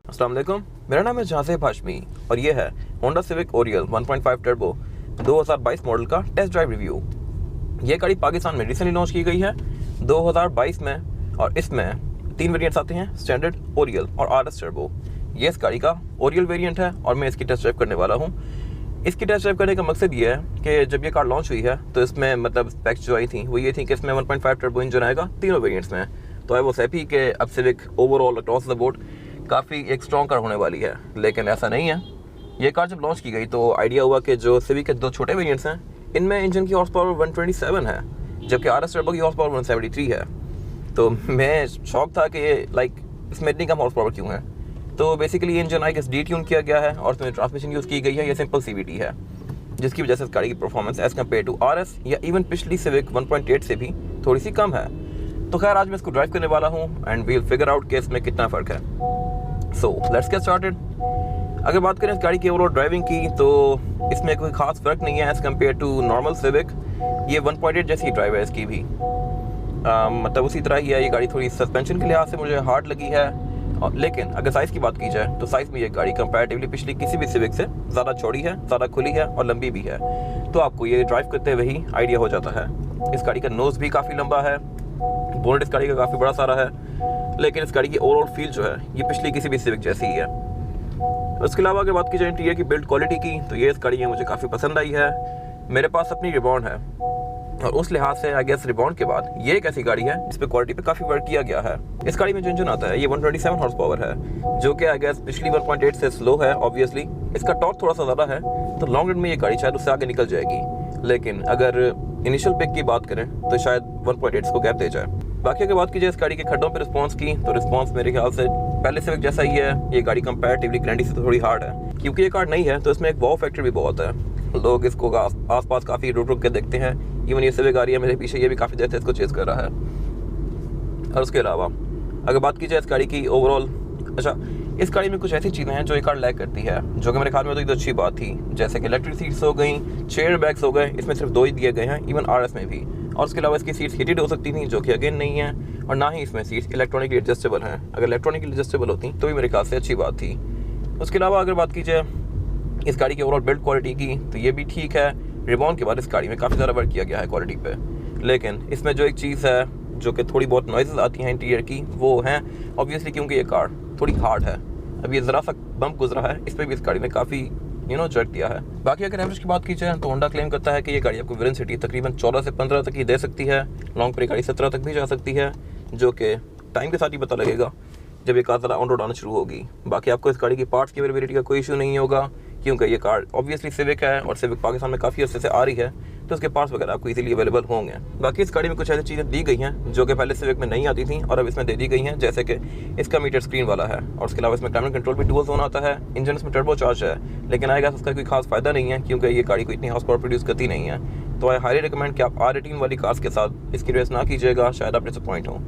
अस्सलाम वालेकुम, मेरा नाम है जाज़ेब हाशमी और ये है Honda civic Oryol 1.5 turbo 2022 model का टेस्ट ड्राइव रिव्यू। ये गाड़ी पाकिस्तान में रिसेंटली लॉन्च की गई है 2022 में और इसमें 3 वेरिएंट्स आते हैं, स्टैंडर्ड, ओरियल और आरएस टर्बो। ये इस गाड़ी का ओरियल वेरिएंट है और मैं इसकी टेस्ट ड्राइव करने वाला हूँ। इसकी टेस्ट ड्राइव करने का मकसद ये है कि जब ये कार लॉन्च हुई है तो इसमें मतलब स्पेक्स जो आई थी वो ये थी कि इसमें 1.5 टर्बो इंजन आएगा तीनों वेरिएंट्स में। तो आई वाज हैप्पी कि अब civic overall across the board काफ़ी एक स्ट्रॉन्ग कार होने वाली है, लेकिन ऐसा नहीं है। ये कार जब लॉन्च की गई तो आइडिया हुआ कि जो सिविक के 2 छोटे वेरिएंट्स हैं इनमें इंजन की हॉर्स पावर 127 है, जबकि आरएस टर्बो की हॉर्स पावर 173 है। तो मैं शौक था कि इसमें इतनी कम हॉर्स पावर क्यों है। तो बेसिकली ये इंजन डी ट्यून किया गया है और इसमें ट्रांसमिशन यूज़ की गई है, ये सिंपल सीवीटी है, जिसकी वजह से इस गाड़ी की performance as compare to RS या इवन पिछली सिविक 1.8 से भी थोड़ी सी कम है। तो खैर आज मैं इसको ड्राइव करने वाला हूँ एंड वील फिगर आउट कि इसमें कितना फ़र्क है। So let's get started. अगर बात करें इस गाड़ी की ओवरऑल ड्राइविंग की तो इसमें कोई खास फ़र्क नहीं है as compare to normal Civic. ये 1.8 जैसी ड्राइव है इसकी भी, मतलब उसी तरह ही है। ये गाड़ी थोड़ी सस्पेंशन के लिहाज से मुझे हार्ड लगी है, लेकिन अगर साइज़ की बात की जाए तो साइज़ में ये गाड़ी कंपैरेटिवली पिछली किसी भी सिविक से ज़्यादा चौड़ी है, ज़्यादा खुली है और लंबी भी है। तो आपको ये ड्राइव करते हुए ही आइडिया हो जाता है। इस गाड़ी का नोज़ भी काफ़ी लंबा है, बोनेट इस गाड़ी का काफ़ी बड़ा सारा है, लेकिन इस गाड़ी की ओवरऑल फील जो है ये पिछली किसी भी सिविक जैसी ही है। उसके अलावा अगर बात की जाए इंटीरियर की बिल्ड क्वालिटी की तो ये इस गाड़ी में मुझे काफ़ी पसंद आई है। मेरे पास अपनी रिबॉन है और उस लिहाज से आई गेस रिबॉन के बाद ये एक ऐसी गाड़ी है जिस पे क्वालिटी पे काफ़ी वर्क किया गया है। इस गाड़ी में जो इंजन आता है ये 127 हॉर्स पावर है, जो कि आई गेस पिछली 1.8 से स्लो है। ऑब्वियसली इसका टॉर्क थोड़ा सा ज़्यादा है, तो लॉन्ग रन में ये गाड़ी शायद उससे आगे निकल जाएगी, लेकिन अगर इनिशियल पिक की बात करें तो शायद 1.8 को गैप दे जाए। बाकी अगर बात की जाए इस गाड़ी के खड्डों पे रिस्पांस की तो रिस्पांस मेरे ख्याल से पहले सिविक जैसा ही है। ये गाड़ी कंपैरेटिवली ग्रैंडी से थोड़ी हार्ड है, क्योंकि ये कार नहीं है तो इसमें एक वाव फैक्टर भी बहुत है। लोग इसको आसपास काफ़ी रुक के देखते हैं। इवन ये सिविक आ रही है मेरे पीछे, ये भी काफ़ी देर से इसको चेज़ कर रहा है। और उसके अलावा अगर बात की जाए इस गाड़ी की ओवरऑल, अच्छा इस गाड़ी में कुछ ऐसी चीज़ें हैं जो ये कार लैक करती है, जो कि मेरे ख्याल में तो एक अच्छी बात थी, जैसे कि इलेक्ट्रिक सीट्स हो गई, चेयर बैग्स हो गए, इसमें सिर्फ 2 ही दिए गए हैं, इवन आरएस में भी। और उसके अलावा इसकी सीट्स हीटेड हो सकती थी, जो कि अगेन नहीं है, और ना ही इसमें सीट्स इलेक्ट्रॉनिकली एडजस्टेबल हैं। अगर इलेक्ट्रॉनिकली एडजस्टेबल होती तो भी मेरे ख्याल से अच्छी बात थी। उसके अलावा अगर बात की जाए इस गाड़ी की ओवरऑल बिल्ड क्वालिटी की तो ये भी ठीक है। रिबॉन के बाद इस गाड़ी में काफ़ी ज़्यादा वर्क किया गया है क्वालिटी पे, लेकिन इसमें जो एक चीज़ है जो कि थोड़ी बहुत नॉइज़ आती हैं इंटीरियर की, वो हैं ऑब्वियसली क्योंकि ये कार थोड़ी हार्ड है। अब ये ज़रा सा बम्प गुजरा है, इस पर भी इस गाड़ी में काफ़ी जर्क दिया है। बाकी अगर एवरेज की बात की जाए तो होंडा क्लेम करता है कि ये गाड़ी आपको विद इन सिटी तकरीबन 14 से 15 तक ही दे सकती है। लॉन्ग पर गाड़ी 17 तक भी जा सकती है, जो कि टाइम के साथ ही पता लगेगा जब ये कार ज़रा ऑन रोड आना शुरू होगी। बाकी आपको इस गाड़ी की पार्ट्स की अवेलेबिलिटी का कोई इशू नहीं होगा, क्योंकि ये कार ऑब्वियसली सिविक है और सिविक पाकिस्तान में काफ़ी अर्से से आ रही है, तो उसके पार्ट्स वगैरह आपको इजीली अवेलेबल होंगे। बाकी इस गाड़ी में कुछ ऐसी चीज़ें दी गई हैं जो कि पहले सिविक में नहीं आती थी और अब इसमें दे दी गई हैं, जैसे कि इसका मीटर स्क्रीन वाला है और उसके अलावा इसमें क्लाइमेट कंट्रोल भी डुअल जोन आता है। इंजन इसमें टर्बो चार्ज है, लेकिन आएगा उसका कोई खास फायदा नहीं है, क्योंकि ये गाड़ी को इतनी हॉर्स पावर प्रोड्यूस करती नहीं है। तो आई हाईली रिकमेंड कि आप R18 वाली कार्स के साथ इसकी रेस ना कीजिएगा, शायद आप डिसअपॉइंट हों।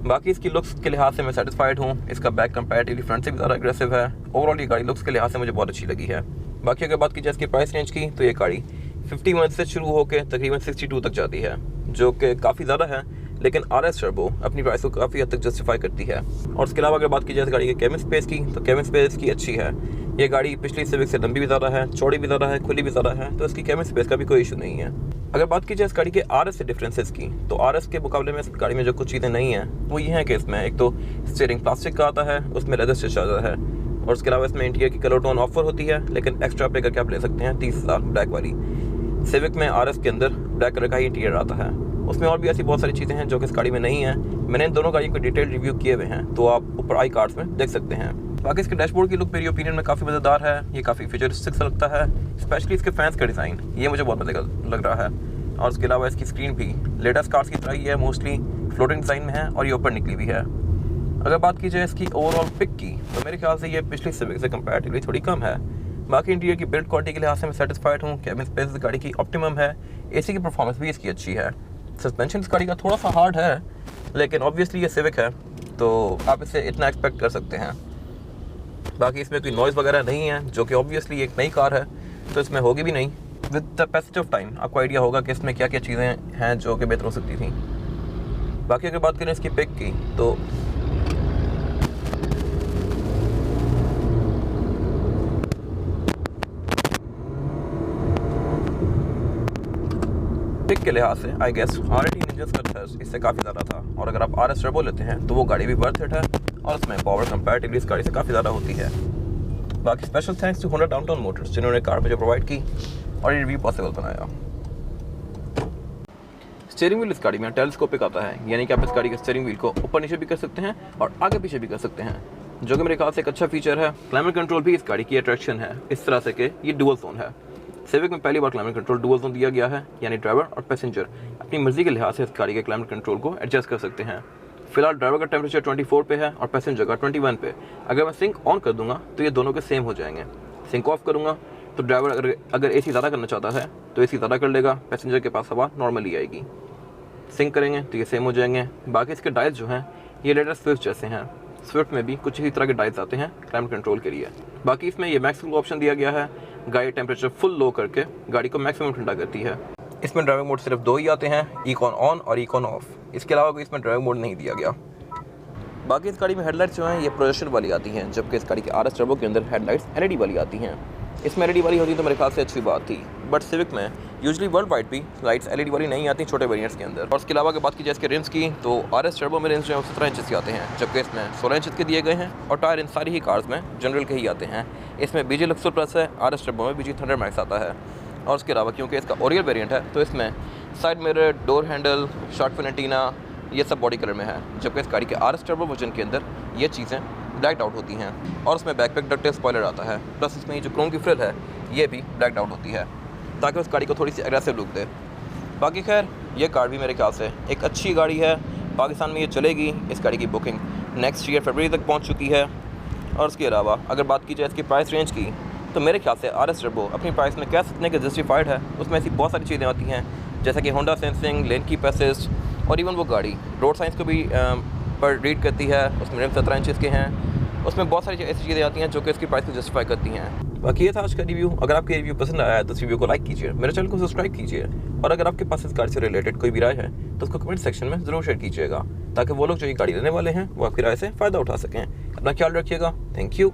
बाकी इसकी लुक्स के लिहाज से मैं सेटिस्फाइड हूँ। इसका बैक कंपैरेटिवली फ्रंट से भी ज़्यादा एग्रेसिव है। ओवरऑल ये गाड़ी लुक्स के लिहाज से मुझे बहुत अच्छी लगी है। बाकी अगर बात की जाए इसकी प्राइस रेंज की तो ये गाड़ी 51 से शुरू होकर तकरीबन 62 तक जाती है, जो कि काफ़ी ज़्यादा है, लेकिन आरएस टर्बो अपनी प्राइस को काफ़ी हद तक जस्टिफाई करती है। और उसके अलावा अगर बात की जाए गाड़ी के केबिन स्पेस की तो केबिन स्पेस की अच्छी है। ये गाड़ी पिछली सिविक से लंबी भी ज़्यादा है, चौड़ी भी ज़्यादा है, खुली भी ज़्यादा है, तो इसकी केबिन स्पेस का भी कोई इशू नहीं है। अगर बात की जाए इस गाड़ी के आरएस से डिफरेंसेस की तो आरएस के मुकाबले में इस गाड़ी में जो कुछ चीज़ें नहीं हैं वो ये हैं कि इसमें एक तो स्टीयरिंग प्लास्टिक का आता है, उसमें लेदर स्टिच आता है, और उसके अलावा इसमें इंटीरियर की कलर टोन ऑफर होती है, लेकिन एक्स्ट्रा पे करके आप ले सकते हैं 30,000 ब्लैक वाली। सिविक में आरएस के अंदर ब्लैक कलर का ही इंटीरियर आता है। उसमें और भी ऐसी बहुत सारी चीज़ें हैं जो कि इस गाड़ी में नहीं है। मैंने इन दोनों गाड़ी को डिटेल रिव्यू किए हुए हैं, तो आप ऊपर आई कार्ड्स में देख सकते हैं। बाकी इसके डैशबोर्ड की लुक मेरी ओपिनियन में काफ़ी मज़ेदार है। ये काफ़ी फ्यूचरिस्टिक सा लगता है, स्पेशली इसके फैंस का डिज़ाइन, ये मुझे बहुत मज़ेदार लग रहा है। और उसके अलावा इसकी स्क्रीन भी लेटेस्ट कार्स की तरह ही है, मोस्टली फ्लोटिंग डिज़ाइन में है और ये ऊपर निकली भी है। अगर बात की जाए इसकी ओवरऑल पिक की तो मेरे ख्याल से ये पिछली सिविक से कंपैरेटिवली थोड़ी कम है। बाकी इंटीरियर की बिल्ड क्वालिटी के लिहाज से मैं सेटिस्फाइड हूँ। केबिन स्पेस इस गाड़ी की ऑप्टिमम है, एसी की परफॉर्मेंस भी इसकी अच्छी है। सस्पेंशन इस गाड़ी का थोड़ा सा हार्ड है, लेकिन ऑब्वियसली ये सिविक है तो आप इससे इतना एक्सपेक्ट कर सकते हैं। बाकी इसमें कोई नॉइज़ वगैरह नहीं है, जो कि ऑब्वियसली एक नई कार है तो इसमें होगी भी नहीं। With the passage of time आपको आइडिया होगा कि इसमें क्या क्या चीज़ें हैं जो कि बेहतर हो सकती थी। बाकी अगर बात करें इसकी पिक की तो लिहाज से आई गेस R18 इंजन का थ्रस्ट इससे काफ़ी ज़्यादा था, और अगर आप RS टर्बो लेते हैं तो वो गाड़ी भी वर्थ इट है और उसमें पावर कंपैरेटिवली इस गाड़ी से काफ़ी ज़्यादा होती है। बाकी special thanks to Honda Downtown Motors जिन्होंने कार मुझे प्रोवाइड की और ये रिव्यू पॉसिबल बनाया। स्टीयरिंग व्हील इस गाड़ी में टेलीस्कोपिक आता है, यानी कि आप इस गाड़ी के स्टीयरिंग व्हील को ऊपर नीचे भी कर सकते हैं और आगे पीछे भी कर सकते हैं, जो कि मेरे ख्याल से एक अच्छा फीचर है। क्लाइमेट कंट्रोल भी इस गाड़ी की अट्रैक्शन है, इस तरह से कि ये डुअल जोन है। सिविक में पहली बार क्लाइमेट कंट्रोल डुअल जोन दिया गया है, यानी ड्राइवर और पैसेंजर अपनी मर्जी के लिहाज से इस गाड़ी के क्लाइमेट कंट्रोल को एडजस्ट कर सकते हैं। फिलहाल ड्राइवर का टेम्परेचर 24 पे है और पैसेंजर का 21 पे। अगर मैं सिंक ऑन कर दूंगा तो ये दोनों के सेम हो जाएंगे। सिंक ऑफ करूंगा तो ड्राइवर अगर AC ज़्यादा करना चाहता है तो AC ज़्यादा कर लेगा, पैसेंजर के पास हवा नॉर्मली आएगी। सिंक करेंगे तो ये सेम हो जाएंगे। बाकी इसके डायल्स जो हैं ये लेटेस्ट स्विफ्ट जैसे हैं। स्विफ्ट में भी कुछ इसी तरह के डायल्स आते हैं क्लाइमेट कंट्रोल के लिए। बाकी इसमें ये मैक्सिमम ऑप्शन दिया गया है, गाड़ी टेम्परेचर फुल लो करके गाड़ी को मैक्सिमम ठंडा करती है। इसमें ड्राइविंग मोड सिर्फ 2 ही आते हैं, इकोन ऑन और इकोन ऑफ। इसके अलावा कोई इसमें ड्राइविंग मोड नहीं दिया गया। बाकी इस गाड़ी में हेडलाइट्स जो हैं ये प्रोजेक्शन वाली आती हैं, जबकि इस गाड़ी के RS टर्बो के अंदर हेडलाइट्स LED वाली आती हैं। इसमें LED वाली होती तो मेरे ख्याल से अच्छी बात थी, बट सिविक में यूजुअली वर्ल्ड वाइड भी लाइट्स LED वाली नहीं आती छोटे वेरिएंट्स के अंदर। और उसके अलावा अगर बात की जाए इसके रिम्स की तो RS टर्बो में रिम्स जो है 17 इंच के आते हैं, जबकि इसमें 16 इंच के दिए गए हैं। और टायर इन सारी ही कार्स में जनरल के ही आते हैं। इसमें BG Luxor प्लस है, RS टर्बो में BG थंडर मैक्स आता है। और उसके अलावा क्योंकि इसका ओरियल वेरिएंट है तो इसमें side mirror, door handle, shark fin antenna ये सब बॉडी कलर में है, जबकि इस गाड़ी के RS टर्बो वर्जन के अंदर ये चीज़ें ब्लैक आउट होती हैं। और उसमें बैकपैक डक्टेल स्पॉइलर आता है, प्लस इसमें जो क्रोम की फ्रिल है ये भी ब्लैक आउट होती है ताकि उस गाड़ी को थोड़ी सी एग्रेसिव लुक दे। बाकी खैर ये कार भी मेरे ख्याल से एक अच्छी गाड़ी है। पाकिस्तान में ये चलेगी। इस गाड़ी की बुकिंग नेक्स्ट ईयर फरवरी तक पहुंच चुकी है। और उसके अलावा अगर बात की जाए इसकी प्राइस रेंज की तो मेरे ख्याल से RS टर्बो अपनी प्राइस में कह सकते हैं कि जस्टिफाइड है। उसमें ऐसी बहुत सारी चीज़ें आती हैं जैसे कि Honda sensing, lane keep assist, और इवन वो गाड़ी रोड साइंस को भी पर रीड करती है। उसमें रिम 17 इंचज़ के हैं। उसमें बहुत सारी ऐसी चीज़ें आती हैं जो कि इसकी प्राइस को जस्टिफाई करती हैं। बाकी ये था आज का रिव्यू। अगर आपके रिव्यू पसंद आया है तो इस रिव्यू को लाइक कीजिए, मेरे चैनल को सब्सक्राइब कीजिए, और अगर आपके पास इस गाड़ी से रिलेटेड कोई भी राय है तो उसको कमेंट सेक्शन में ज़रूर शेयर कीजिएगा, ताकि वो लोग जो ये गाड़ी लेने वाले हैं वो आपकी राय से फ़ायदा उठा सकें। अपना ख्याल रखिएगा। Thank you.